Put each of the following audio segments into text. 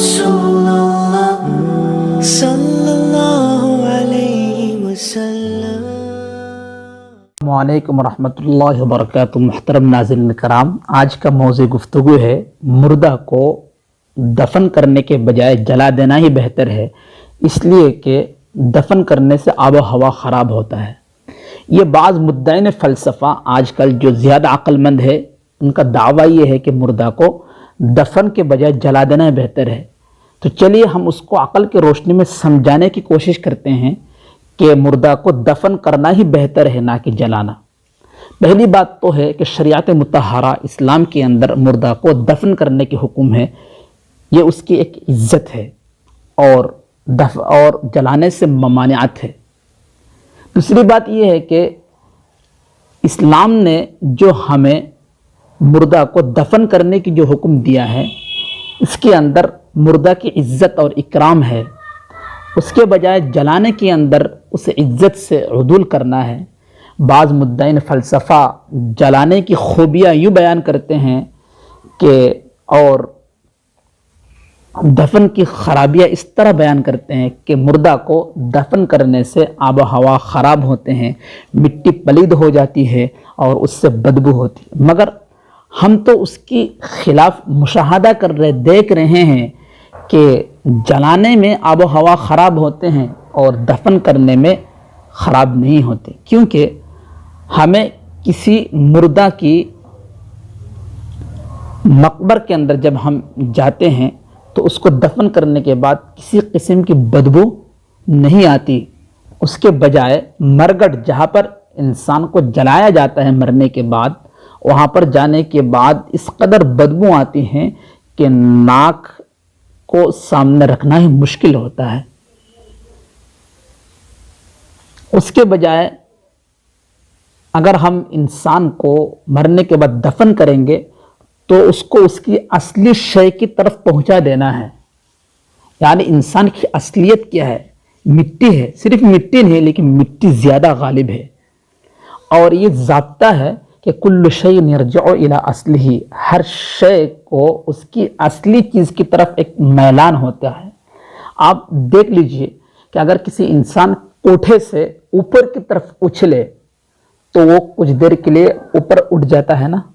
Rasulullah sallallahu alaihi wasallam. वालेकुम रहमतुल्लाहि व बरकातुहू। मुहतरम नाज़रीन कराम, आज का मौज़ू गुफ्तगू है मुर्दा को दफन करने के बजाय जला देना ही बेहतर है, इसलिए कि दफन करने से आब व हवा ख़राब होता है। ये बाज़ मुद्दाइन फ़लसफ़ा आजकल जो ज़्यादा अक्लमंद है उनका दावा ये है कि मुर्दा को दफन के बजाय जला देना ही बेहतर है। तो चलिए हम उसको अक़ल की रोशनी में समझाने की कोशिश करते हैं कि मुर्दा को दफन करना ही बेहतर है, ना कि जलाना। पहली बात तो है कि शरीयत मुतहरा इस्लाम के अंदर मुर्दा को दफन करने की हुक्म है, ये उसकी एक इज़्ज़त है और जलाने से ममानियत है। दूसरी बात यह है कि इस्लाम ने जो हमें मुर्दा को दफन करने की जो हुक्म दिया है, इसके अंदर मुर्दा की इज़्ज़त और इकराम है। उसके बजाय जलाने के अंदर उस इज़्ज़त से उदूल करना है। बाज़ मुद्दाइन फ़लसफ़ा जलाने की खूबियाँ यूँ बयान करते हैं कि और दफन की ख़राबियाँ इस तरह बयान करते हैं कि मुर्दा को दफन करने से आब व हवा ख़राब होते हैं, मिट्टी पलीद हो जाती है और उससे बदबू होती है। मगर हम तो उसकी खिलाफ मुशाहदा कर रहे, देख रहे हैं कि जलाने में आब व हवा ख़राब होते हैं और दफन करने में ख़राब नहीं होते। क्योंकि हमें किसी मुर्दा की मकबर के अंदर जब हम जाते हैं तो उसको दफन करने के बाद किसी किस्म की बदबू नहीं आती। उसके बजाय मरगट, जहाँ पर इंसान को जलाया जाता है मरने के बाद, वहाँ पर जाने के बाद इस कदर बदबू आती हैं कि नाक को सामने रखना ही मुश्किल होता है। उसके बजाय अगर हम इंसान को मरने के बाद दफन करेंगे तो उसको उसकी असली शय की तरफ पहुंचा देना है। यानी इंसान की असलियत क्या है? मिट्टी है। सिर्फ मिट्टी नहीं, लेकिन मिट्टी ज़्यादा गालिब है। और ये ज़ाब्ता है कि कुल्लु शैइन यरजिउ इला अस्लिही, हर शय को उसकी असली चीज़ की तरफ एक मैलान होता है। आप देख लीजिए कि अगर किसी इंसान कोठे से ऊपर की तरफ उछले तो वो कुछ देर के लिए ऊपर उठ जाता है ना।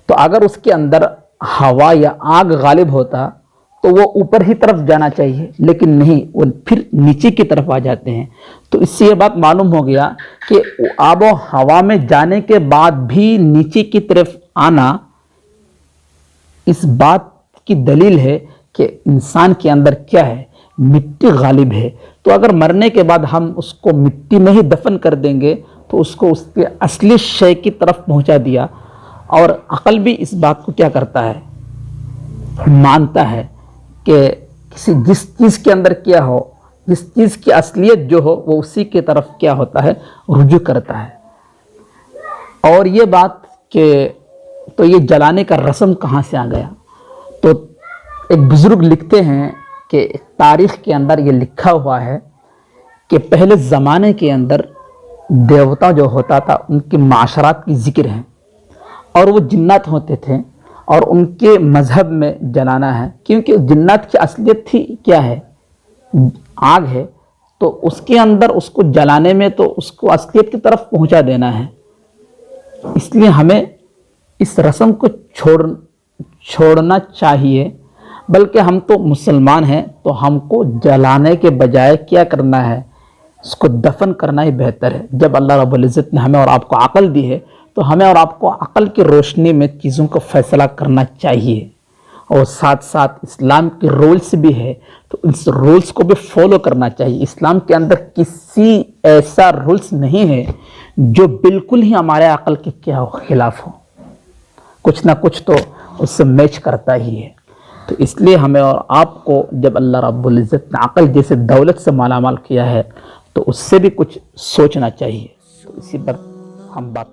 तो अगर उसके अंदर हवा या आग गालिब होता तो वो ऊपर ही तरफ जाना चाहिए, लेकिन नहीं, वो फिर नीचे की तरफ आ जाते हैं। तो इससे ये बात मालूम हो गया कि आब व हवा में जाने के बाद भी नीचे की तरफ आना इस बात की दलील है कि इंसान के अंदर क्या है? मिट्टी गालिब है। तो अगर मरने के बाद हम उसको मिट्टी में ही दफन कर देंगे तो उसको उसके असली शय की तरफ पहुंचा दिया। और अक़ल भी इस बात को क्या करता है? मानता है कि जिस चीज़ के अंदर क्या हो, जिस चीज़ की असलियत जो हो, वो उसी के तरफ क्या होता है? रुजू करता है। और ये बात कि तो ये जलाने का रस्म कहाँ से आ गया? तो एक बुज़ुर्ग लिखते हैं कि तारीख़ के अंदर ये लिखा हुआ है कि पहले ज़माने के अंदर देवता जो होता था उनकी माशरात की ज़िक्र है, और वो जिन्नात होते थे और उनके मज़हब में जलाना है। क्योंकि जिन्नात की असलियत थी क्या है? आग है। तो उसके अंदर उसको जलाने में तो उसको असलियत की तरफ पहुंचा देना है। इसलिए हमें इस रस्म को छोड़ना चाहिए। बल्कि हम तो मुसलमान हैं, तो हमको जलाने के बजाय क्या करना है? उसको दफन करना ही बेहतर है। जब अल्लाह रब्बुल इज़्ज़त ने हमें और आपको अक़ल दी है तो हमें और आपको अक़ल की रोशनी में चीज़ों का फ़ैसला करना चाहिए। और साथ साथ इस्लाम के रूल्स भी है, तो इस रूल्स को भी फॉलो करना चाहिए। इस्लाम के अंदर किसी ऐसा रूल्स नहीं है जो बिल्कुल ही हमारे अक़ल के क्या खिलाफ हो। कुछ ना कुछ तो उससे मैच करता ही है। तो इसलिए हमें और आपको जब अल्लाह रब्बुल इज़्ज़त ने अक़ल जैसे दौलत से मालामाल किया है तो उससे भी कुछ सोचना चाहिए। तो इसी पर हम बात